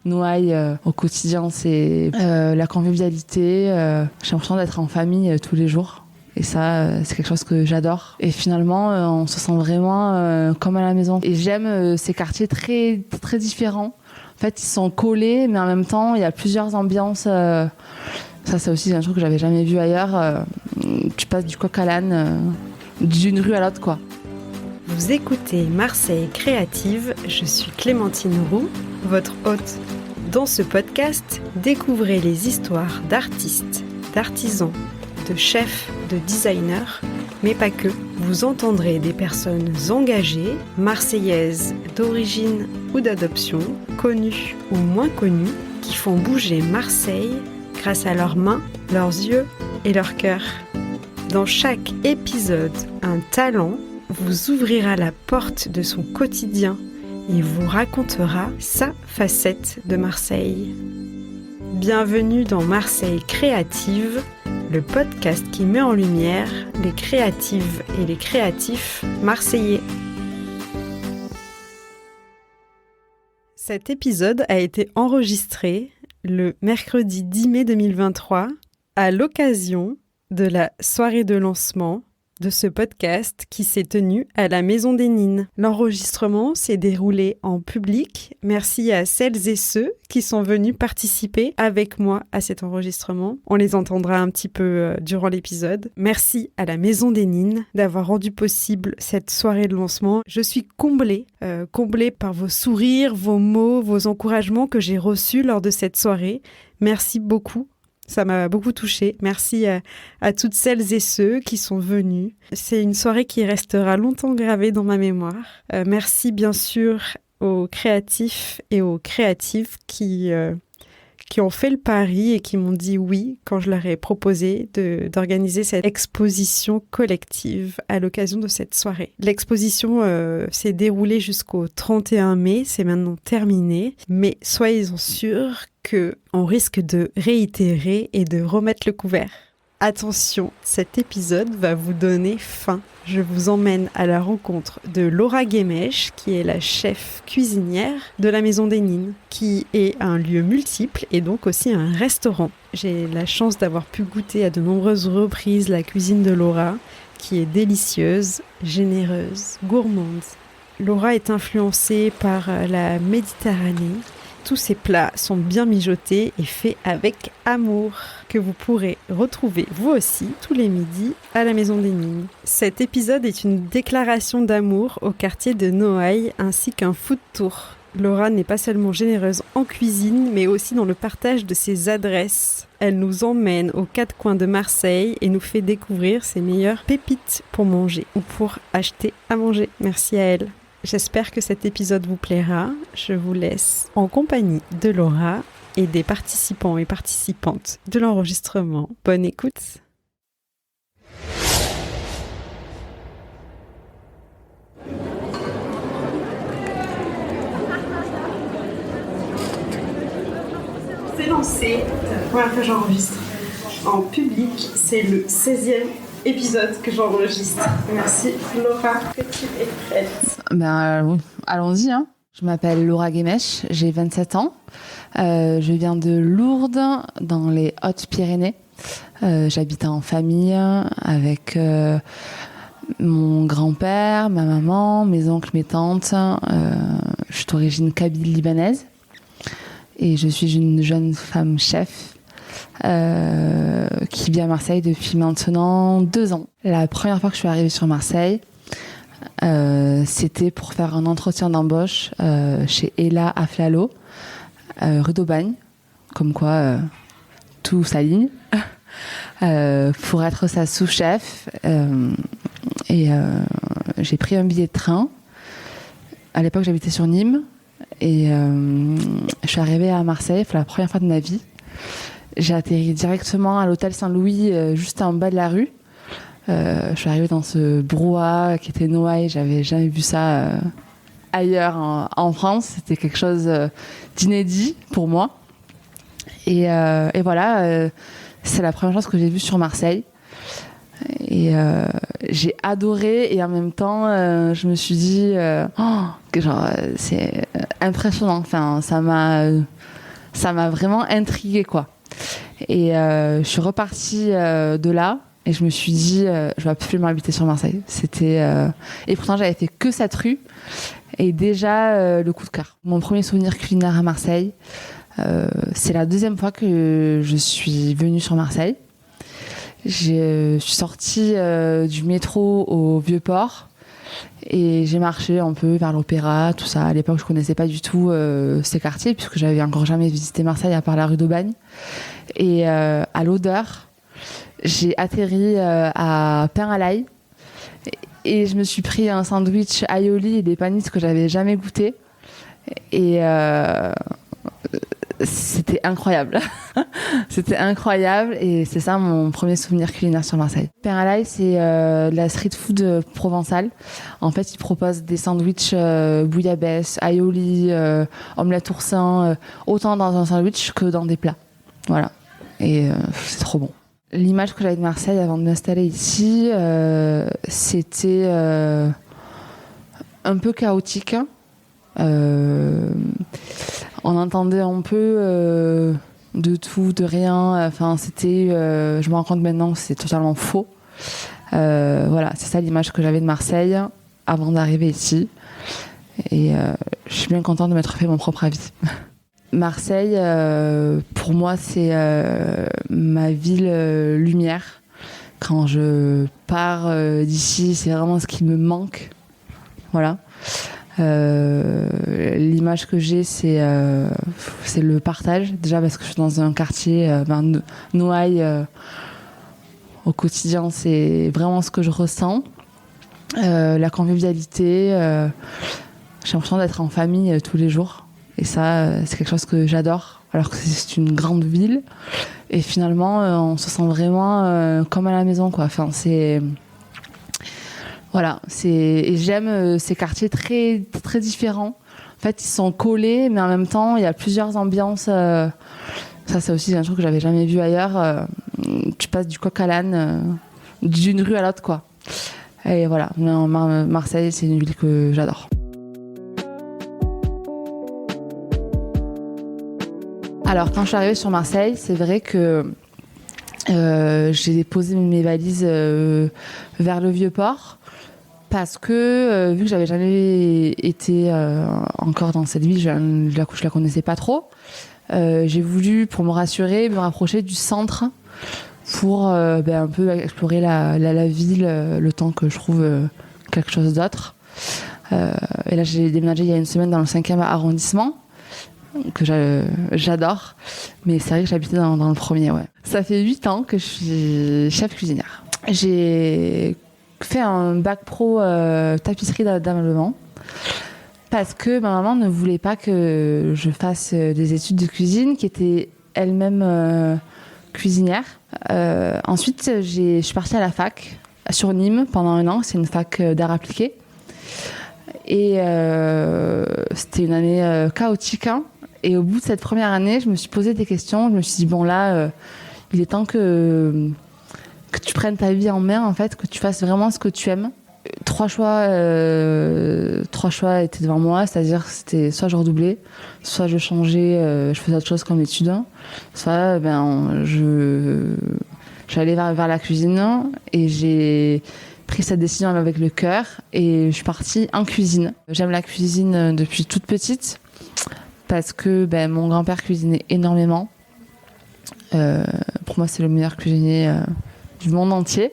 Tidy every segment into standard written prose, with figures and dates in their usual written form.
Noailles, au quotidien, c'est la convivialité. J'ai l'impression d'être en famille tous les jours. Et ça, c'est quelque chose que j'adore. Et finalement, on se sent vraiment comme à la maison. Et j'aime ces quartiers très, très différents. En fait, ils sont collés, mais en même temps, il y a plusieurs ambiances. Ça, c'est aussi un truc que j'avais jamais vu ailleurs. Tu passes du coq à l'âne, d'une rue à l'autre, quoi. Vous écoutez Marseille Créative, je suis Clémentine Roux, votre hôte. Dans ce podcast, découvrez les histoires d'artistes, d'artisans, de chefs, de designers, mais pas que. Vous entendrez des personnes engagées, marseillaises d'origine ou d'adoption, connues ou moins connues, qui font bouger Marseille grâce à leurs mains, leurs yeux et leur cœur. Dans chaque épisode, un talent vous ouvrira la porte de son quotidien et vous racontera sa facette de Marseille. Bienvenue dans Marseille Créative, le podcast qui met en lumière les créatives et les créatifs marseillais. Cet épisode a été enregistré le mercredi 10 mai 2023 à l'occasion de la soirée de lancement de ce podcast qui s'est tenu à la Maison des Nines. L'enregistrement s'est déroulé en public. Merci à celles et ceux qui sont venus participer avec moi à cet enregistrement. On les entendra un petit peu durant l'épisode. Merci à la Maison des Nines d'avoir rendu possible cette soirée de lancement. Je suis comblée par vos sourires, vos mots, vos encouragements que j'ai reçus lors de cette soirée. Merci beaucoup. Ça m'a beaucoup touchée. Merci à toutes celles et ceux qui sont venus. C'est une soirée qui restera longtemps gravée dans ma mémoire. Merci bien sûr aux créatifs et aux créatives qui ont fait le pari et qui m'ont dit oui quand je leur ai proposé d'organiser cette exposition collective à l'occasion de cette soirée. L'exposition s'est déroulée jusqu'au 31 mai, c'est maintenant terminé, mais soyez-en sûrs qu'on risque de réitérer et de remettre le couvert. Attention, cet épisode va vous donner faim. Je vous emmène à la rencontre de Laura Guémèche, qui est la chef cuisinière de la Maison des Nines, qui est un lieu multiple et donc aussi un restaurant. J'ai la chance d'avoir pu goûter à de nombreuses reprises la cuisine de Laura, qui est délicieuse, généreuse, gourmande. Laura est influencée par la Méditerranée. Tous ces plats sont bien mijotés et faits avec amour, que vous pourrez retrouver vous aussi tous les midis à la Maison des Nines. Cet épisode est une déclaration d'amour au quartier de Noailles ainsi qu'un food tour. Laura n'est pas seulement généreuse en cuisine, mais aussi dans le partage de ses adresses. Elle nous emmène aux quatre coins de Marseille et nous fait découvrir ses meilleures pépites pour manger ou pour acheter à manger. Merci à elle. J'espère que cet épisode vous plaira. Je vous laisse en compagnie de Laura et des participants et participantes de l'enregistrement. Bonne écoute. C'est lancé. C'est la première fois que j'enregistre en public. C'est le 16e épisode que j'enregistre. Merci Laura, que tu es prête? Oui. Allons-y. Je m'appelle Laura Guémèche, j'ai 27 ans. Je viens de Lourdes, dans les Hautes-Pyrénées. J'habite en famille avec mon grand-père, ma maman, mes oncles, mes tantes. Je suis d'origine kabyle-libanaise et je suis une jeune femme chef qui vit à Marseille depuis maintenant 2 ans. La première fois que je suis arrivée sur Marseille, c'était pour faire un entretien d'embauche chez Ella Aflalo, rue d'Aubagne, comme quoi tout s'aligne, pour être sa sous-chef. J'ai pris un billet de train. À l'époque, j'habitais sur Nîmes et je suis arrivée à Marseille pour la première fois de ma vie. J'ai atterri directement à l'hôtel Saint-Louis, juste en bas de la rue. Je suis arrivée dans ce brouhaha qui était Noailles. J'avais jamais vu ça ailleurs en France. C'était quelque chose d'inédit pour moi. Et voilà, c'est la première chose que j'ai vue sur Marseille. Et j'ai adoré, et en même temps je me suis dit que genre c'est impressionnant. Enfin, ça m'a ça m'a vraiment intriguée, quoi. Et je suis repartie de là et je me suis dit, je vais absolument habiter sur Marseille. Et pourtant, j'avais fait que cette rue et déjà le coup de cœur. Mon premier souvenir culinaire à Marseille, c'est la deuxième fois que je suis venue sur Marseille. Je suis sortie du métro au Vieux-Port et j'ai marché un peu vers l'Opéra, tout ça. À l'époque, je connaissais pas du tout ces quartiers puisque j'avais encore jamais visité Marseille à part la rue d'Aubagne. Et à l'odeur, j'ai atterri à Pain à l'ail et je me suis pris un sandwich aioli et des panisses que j'avais jamais goûté. Et c'était incroyable. C'était incroyable et c'est ça mon premier souvenir culinaire sur Marseille. Pain à l'ail, c'est de la street food provençale. En fait, ils proposent des sandwichs bouillabaisse, aioli, omelette oursin, autant dans un sandwich que dans des plats. Voilà. Et c'est trop bon. L'image que j'avais de Marseille avant de m'installer ici, c'était un peu chaotique. On entendait un peu de tout, de rien. Enfin, je me rends compte maintenant que c'est totalement faux. Voilà, c'est ça l'image que j'avais de Marseille avant d'arriver ici. Et je suis bien contente de m'être fait mon propre avis. Marseille, pour moi, c'est ma ville lumière. Quand je pars d'ici, c'est vraiment ce qui me manque. Voilà. L'image que j'ai, c'est le partage. Déjà parce que je suis dans un quartier, Noailles, au quotidien, c'est vraiment ce que je ressens. La convivialité, j'ai l'impression d'être en famille tous les jours. Et ça, c'est quelque chose que j'adore, alors que c'est une grande ville. Et finalement, on se sent vraiment comme à la maison, quoi. Enfin, voilà, et j'aime ces quartiers très, très différents. En fait, ils sont collés, mais en même temps, il y a plusieurs ambiances. Ça, c'est aussi un truc que j'avais jamais vu ailleurs. Tu passes du coq à l'âne, d'une rue à l'autre, quoi. Et voilà, Marseille, c'est une ville que j'adore. Alors, quand je suis arrivée sur Marseille, c'est vrai que j'ai posé mes valises vers le Vieux-Port parce que, vu que j'avais jamais été encore dans cette ville, je la connaissais pas trop, j'ai voulu, pour me rassurer, me rapprocher du centre pour un peu explorer la ville le temps que je trouve quelque chose d'autre. Et là, j'ai déménagé il y a une semaine dans le 5e arrondissement, que j'adore, mais c'est vrai que j'habitais dans le premier, ouais. Ça fait 8 ans que je suis chef cuisinière. J'ai fait un bac pro tapisserie d'ameublement parce que ma maman ne voulait pas que je fasse des études de cuisine, qui était elle-même cuisinière. Ensuite, je suis partie à la fac sur Nîmes pendant 1 an. C'est une fac d'art appliqué. Et c'était une année chaotique, hein. Et au bout de cette première année, je me suis posé des questions. Je me suis dit, bon là, il est temps que tu prennes ta vie en main, en fait, que tu fasses vraiment ce que tu aimes. 3 choix étaient devant moi, c'est-à-dire c'était soit je redoublais, soit je changeais, je faisais autre chose comme étude, soit j'allais vers la cuisine, et j'ai pris cette décision avec le cœur et je suis partie en cuisine. J'aime la cuisine depuis toute petite parce que mon grand-père cuisinait énormément. Pour moi, c'est le meilleur cuisinier du monde entier.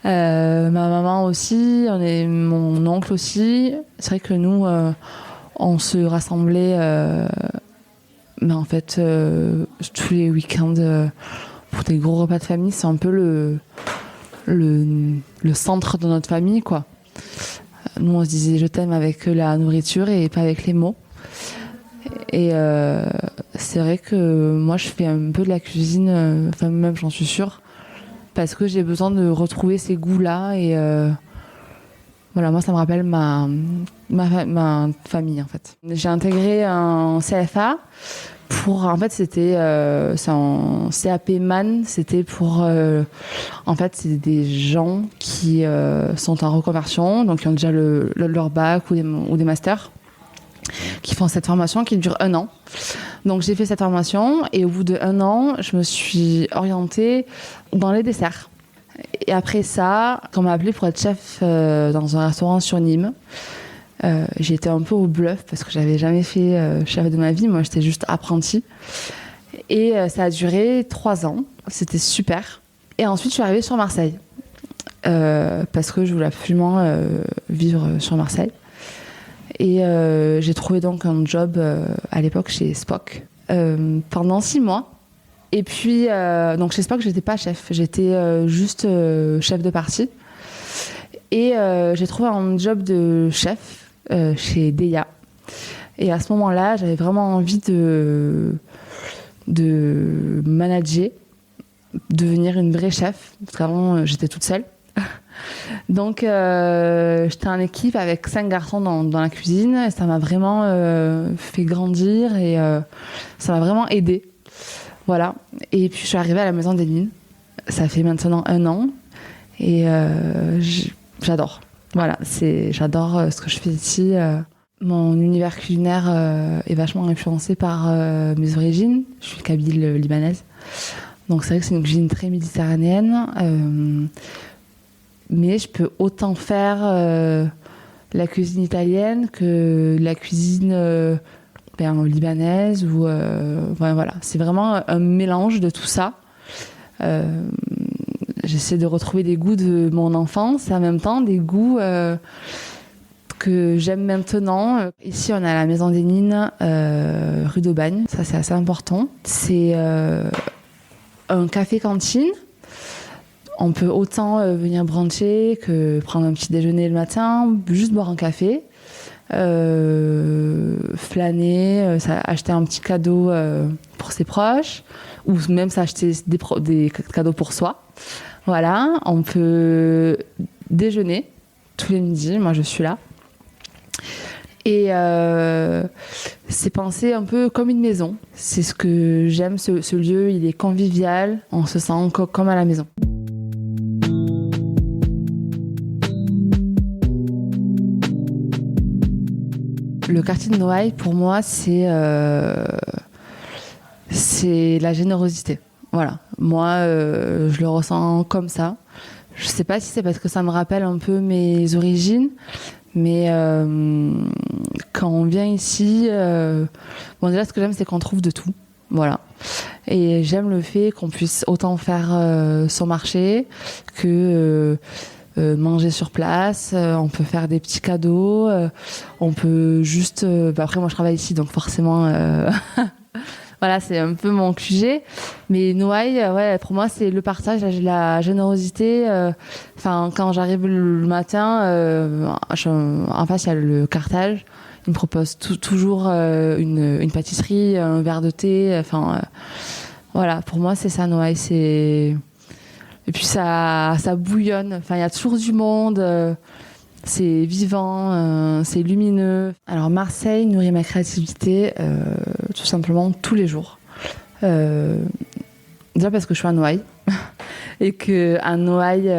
Ma maman aussi, mon oncle aussi. C'est vrai que nous, on se rassemblait en fait tous les week-ends pour des gros repas de famille. C'est un peu le centre de notre famille, quoi. Nous, on se disait je t'aime avec la nourriture et pas avec les mots. Et c'est vrai que moi, je fais un peu de la cuisine, enfin même j'en suis sûre, parce que j'ai besoin de retrouver ces goûts-là. Et voilà, moi, ça me rappelle ma famille, en fait. J'ai intégré un CFA en fait, c'est un CAP MAN. C'était pour, en fait, c'est des gens qui sont en reconversion, donc qui ont déjà leur bac ou des masters, qui font cette formation qui dure 1 an. Donc j'ai fait cette formation et au bout d'1 an, je me suis orientée dans les desserts. Et après ça, on m'a appelée pour être chef dans un restaurant sur Nîmes. J'ai été un peu au bluff parce que j'avais jamais fait chef de ma vie. Moi, j'étais juste apprentie. Et ça a duré 3 ans. C'était super. Et ensuite, je suis arrivée sur Marseille parce que je voulais absolument vivre sur Marseille. Et j'ai trouvé donc un job à l'époque chez Spock pendant 6 mois. Et puis, donc chez Spock, j'étais pas chef, j'étais juste chef de partie. Et j'ai trouvé un job de chef chez Deia. Et à ce moment-là, j'avais vraiment envie de manager, devenir une vraie chef. Parce qu'avant, j'étais toute seule. Donc, j'étais en équipe avec 5 garçons dans la cuisine. Et ça m'a vraiment fait grandir et ça m'a vraiment aidée. Voilà. Et puis, je suis arrivée à la Maison des Mines. Ça fait maintenant 1 an. Et j'adore. Voilà, j'adore ce que je fais ici. Mon univers culinaire est vachement influencé par mes origines. Je suis kabyle libanaise. Donc, c'est vrai que c'est une cuisine très méditerranéenne. Mais je peux autant faire la cuisine italienne que la cuisine libanaise ou voilà, c'est vraiment un mélange de tout ça. J'essaie de retrouver des goûts de mon enfance et en même temps des goûts que j'aime maintenant. Ici, on a la Maison des Mines, rue d'Aubagne. Ça, c'est assez important. C'est un café-cantine. On peut autant venir bruncher que prendre un petit déjeuner le matin, juste boire un café, flâner, acheter un petit cadeau pour ses proches, ou même s'acheter des cadeaux pour soi. Voilà, on peut déjeuner tous les midis, moi je suis là. Et c'est pensé un peu comme une maison. C'est ce que j'aime, ce lieu, il est convivial, on se sent comme à la maison. Le quartier de Noailles, pour moi, c'est la générosité. Voilà. Moi, je le ressens comme ça. Je sais pas si c'est parce que ça me rappelle un peu mes origines, mais quand on vient ici, déjà, ce que j'aime, c'est qu'on trouve de tout. Voilà. Et j'aime le fait qu'on puisse autant faire son marché que manger sur place, on peut faire des petits cadeaux, on peut juste... après, moi, je travaille ici, donc forcément... voilà, c'est un peu mon QG. Mais Noailles, ouais, pour moi, c'est le partage, la générosité. Quand j'arrive le matin, en face, il y a le cartage. Ils me proposent toujours une pâtisserie, un verre de thé. Voilà, pour moi, c'est ça, Noailles. Et puis ça bouillonne. Il y a toujours du monde. C'est vivant, c'est lumineux. Alors Marseille nourrit ma créativité tout simplement tous les jours. Déjà parce que je suis à Noailles et qu'à Noailles,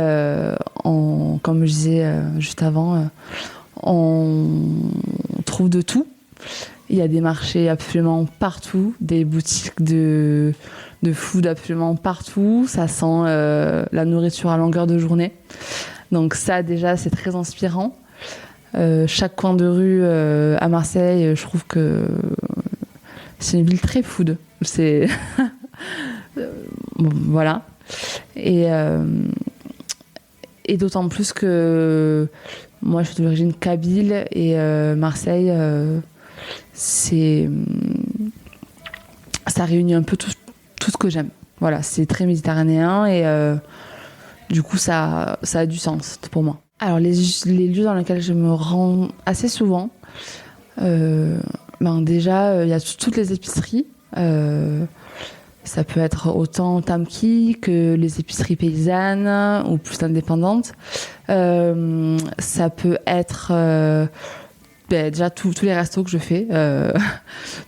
comme je disais juste avant, on trouve de tout. Il y a des marchés absolument partout, des boutiques de food absolument partout. Ça sent la nourriture à longueur de journée. Donc ça, déjà, c'est très inspirant. Chaque coin de rue à Marseille, je trouve que c'est une ville très food. C'est... voilà. Et d'autant plus que moi, je suis d'origine kabyle et Marseille, ça réunit un peu tout ce que j'aime. Voilà, c'est très méditerranéen et du coup, ça a du sens pour moi. Alors, les lieux dans lesquels je me rends assez souvent, déjà, il y a toutes les épiceries. Ça peut être autant Tamki que les épiceries paysannes ou plus indépendantes. Ça peut être déjà tous les restos que je fais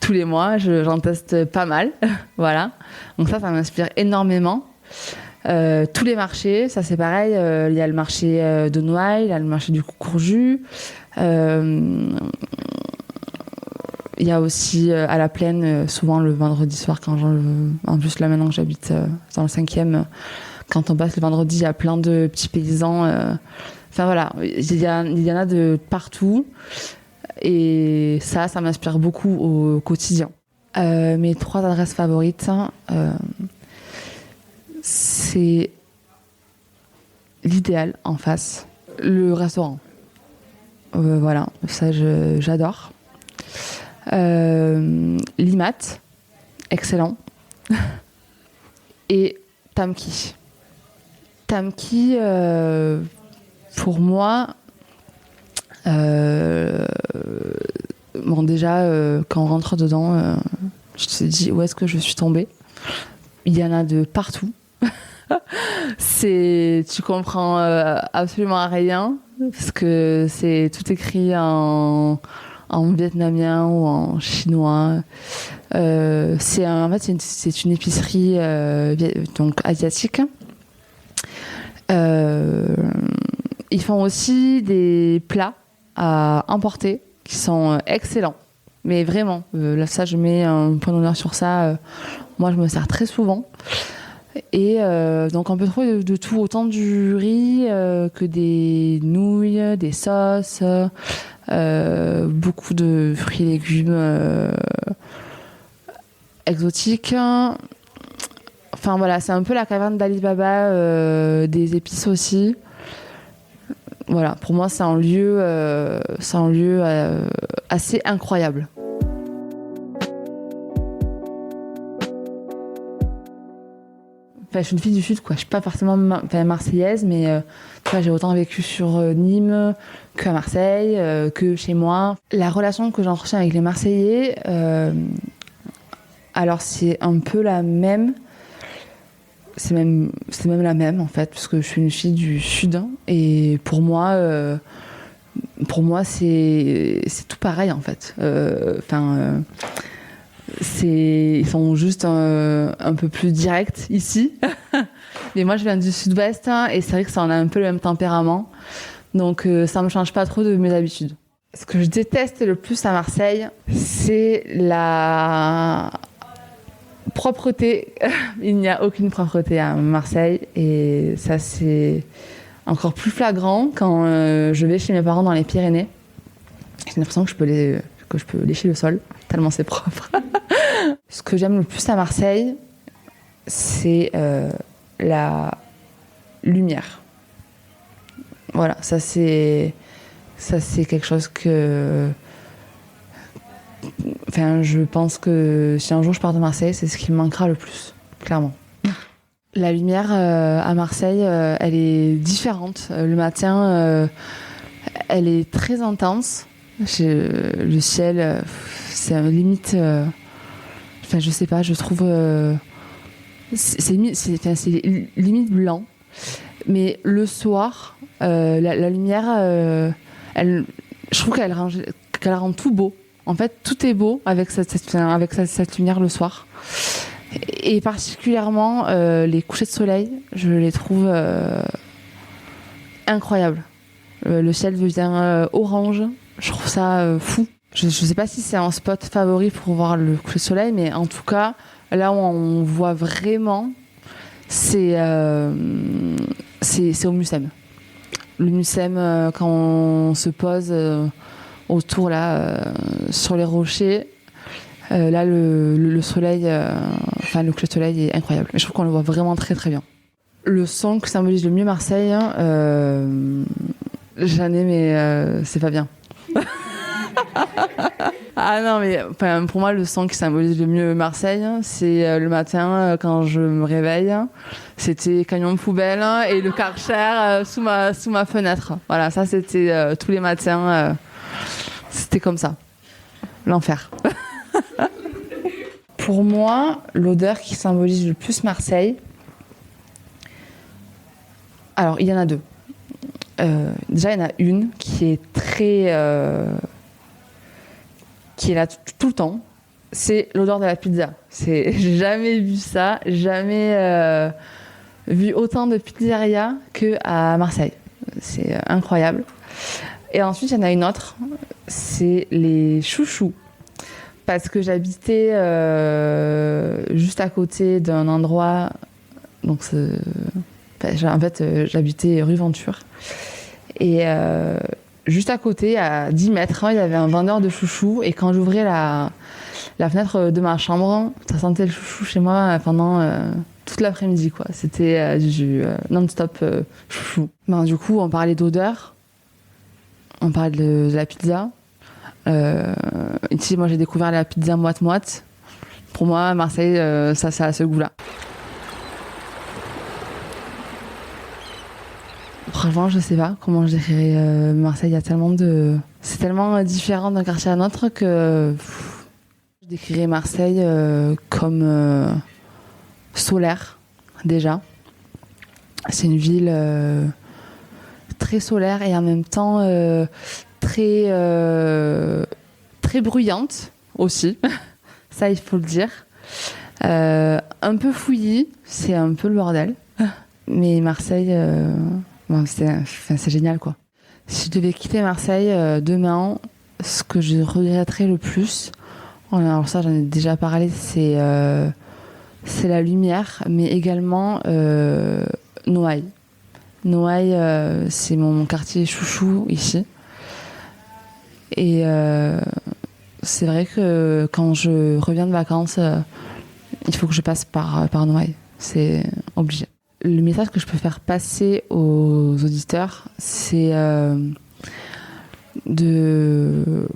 tous les mois. J'en teste pas mal. Voilà. Donc ça m'inspire énormément. Tous les marchés, ça c'est pareil. Il y a le marché de Noailles, il y a le marché du Courjus. Il y a aussi à la Plaine, souvent le vendredi soir, en plus là maintenant que j'habite dans le 5e, quand on passe le vendredi, il y a plein de petits paysans. Enfin voilà, il y en a de partout. Et ça m'inspire beaucoup au quotidien. Mes 3 adresses favorites, c'est l'Idéal en face, le restaurant. Voilà, ça j'adore. L'IMAT, excellent. Et Tamki. Tamki, pour moi, bon déjà, quand on rentre dedans, je te dis où est-ce que je suis tombée. Il y en a de partout. Tu comprends absolument rien parce que c'est tout écrit en vietnamien ou en chinois. En fait, c'est une épicerie donc asiatique. Ils font aussi des plats à emporter qui sont excellents. Mais vraiment, là, ça, je mets un point d'honneur sur ça. Moi, je me sers très souvent. Et donc, on peut trouver de tout, autant du riz que des nouilles, des sauces, beaucoup de fruits et légumes exotiques. Enfin, voilà, c'est un peu la caverne d'Ali Baba des épices aussi. Voilà, pour moi, c'est un lieu assez incroyable. Enfin, je suis une fille du Sud, quoi. Je suis pas forcément marseillaise, mais j'ai autant vécu sur Nîmes qu'à Marseille, que chez moi. La relation que j'entretiens avec les Marseillais, alors c'est un peu la même. C'est même la même en fait, parce que je suis une fille du Sud et pour moi c'est tout pareil en fait. Ils sont juste un peu plus directs ici. Mais moi je viens du Sud-Ouest et c'est vrai que ça en a un peu le même tempérament, donc ça me change pas trop de mes habitudes. Ce que je déteste le plus à Marseille, c'est la propreté. Il n'y a aucune propreté à Marseille et ça c'est encore plus flagrant quand je vais chez mes parents dans les Pyrénées. J'ai l'impression que je peux lécher le sol tellement c'est propre. Ce que j'aime le plus à Marseille, c'est la lumière. Voilà, ça c'est quelque chose que je pense que si un jour je pars de Marseille, c'est ce qui me manquera le plus, clairement. La lumière à Marseille, elle est différente. Le matin, elle est très intense. Le ciel, c'est limite... je sais pas, je trouve... c'est limite blanc. Mais le soir, la lumière, je trouve qu'elle rend tout beau. En fait, tout est beau avec cette lumière le soir. Et particulièrement, les couchers de soleil, je les trouve incroyables. Le ciel devient orange. Je trouve ça fou. Je ne sais pas si c'est un spot favori pour voir le coucher de soleil, mais en tout cas, là où on voit vraiment, c'est au Mucem. Le Mucem, quand on se pose... autour là sur les rochers là le soleil le coucher de soleil est incroyable et je trouve qu'on le voit vraiment très très bien. Le son qui symbolise le mieux Marseille, j'en ai mais c'est pas bien. Ah non mais pour moi le son qui symbolise le mieux Marseille, c'est le matin quand je me réveille, c'était camion de poubelle et le Karcher sous ma fenêtre. Voilà, ça c'était tous les matins. C'était comme ça. L'enfer. Pour moi, l'odeur qui symbolise le plus Marseille, alors il y en a deux. Déjà, il y en a une qui est qui est là tout le temps. C'est l'odeur de la pizza. J'ai jamais vu ça, jamais vu autant de pizzerias qu'à Marseille. C'est incroyable. Et ensuite, il y en a une autre, c'est les chouchous. parce que j'habitais juste à côté d'un endroit. Donc, en fait, j'habitais rue Venture. Et juste à côté, à 10 mètres, il y avait un vendeur de chouchous. Et quand j'ouvrais la fenêtre de ma chambre, ça sentait le chouchou chez moi pendant toute l'après-midi, quoi. C'était du non-stop chouchou. Ben, du coup, on parlait d'odeur, on parlait de la pizza. Ici, moi, j'ai découvert la pizza moite-moite. Pour moi, Marseille, ça a ce goût-là. Franchement, je sais pas comment je décrirais Marseille. Il y a tellement de... C'est tellement différent d'un quartier à un autre que... Je décrirais Marseille comme solaire, déjà. C'est une ville très solaire et en même temps très bruyante aussi. Ça, il faut le dire. Un peu fouillis, c'est un peu le bordel. Mais Marseille... c'est génial, quoi. Si je devais quitter Marseille demain, ce que je regretterais le plus, alors ça j'en ai déjà parlé, c'est la lumière, mais également Noailles. Noailles, c'est mon quartier chouchou ici. Et c'est vrai que quand je reviens de vacances, il faut que je passe par Noailles. C'est obligé. Le message que je peux faire passer aux auditeurs, c'est de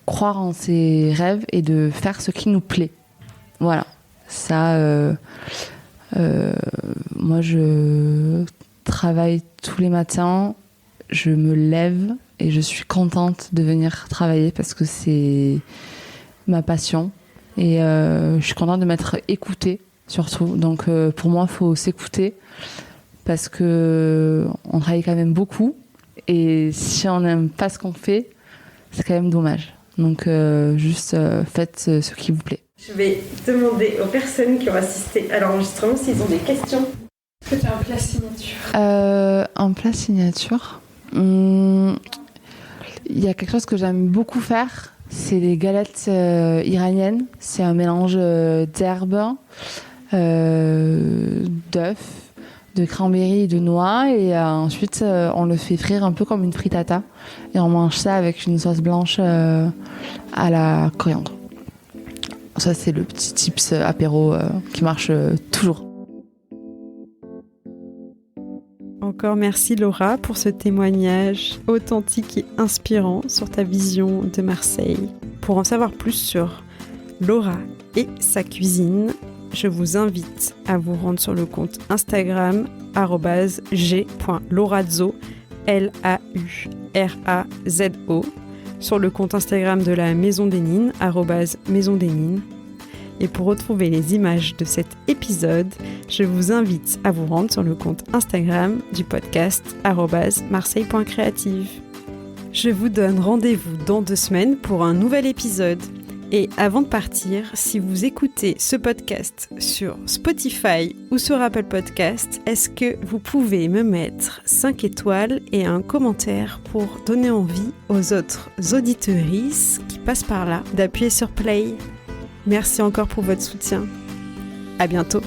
croire en ses rêves et de faire ce qui nous plaît. Voilà. Ça, moi, je travaille tous les matins, je me lève et je suis contente de venir travailler parce que c'est ma passion. Et je suis contente de m'être écoutée. Surtout. Donc pour moi, il faut s'écouter parce qu'on travaille quand même beaucoup et si on n'aime pas ce qu'on fait, c'est quand même dommage. Donc juste faites ce qui vous plaît. Je vais demander aux personnes qui ont assisté à l'enregistrement s'ils ont des questions. Est-ce que tu as un plat signature Un plat signature, il y a quelque chose que j'aime beaucoup faire, c'est les galettes iraniennes. C'est un mélange d'herbes, d'œufs, de cranberry et de noix et ensuite on le fait frire un peu comme une frittata et on mange ça avec une sauce blanche à la coriandre. Ça c'est le petit tips apéro qui marche toujours. Encore merci Laura pour ce témoignage authentique et inspirant sur ta vision de Marseille. Pour en savoir plus sur Laura et sa cuisine, je vous invite à vous rendre sur le compte Instagram @g.laurazzo, LAURAZO, sur le compte Instagram de la Maison des Nines, @Maison des Nines. Et pour retrouver les images de cet épisode, je vous invite à vous rendre sur le compte Instagram du podcast @marseille.creative. Je vous donne rendez-vous dans 2 semaines pour un nouvel épisode. Et avant de partir, si vous écoutez ce podcast sur Spotify ou sur Apple Podcast, est-ce que vous pouvez me mettre 5 étoiles et un commentaire pour donner envie aux autres auditeuristes qui passent par là d'appuyer sur Play. Merci encore pour votre soutien. À bientôt.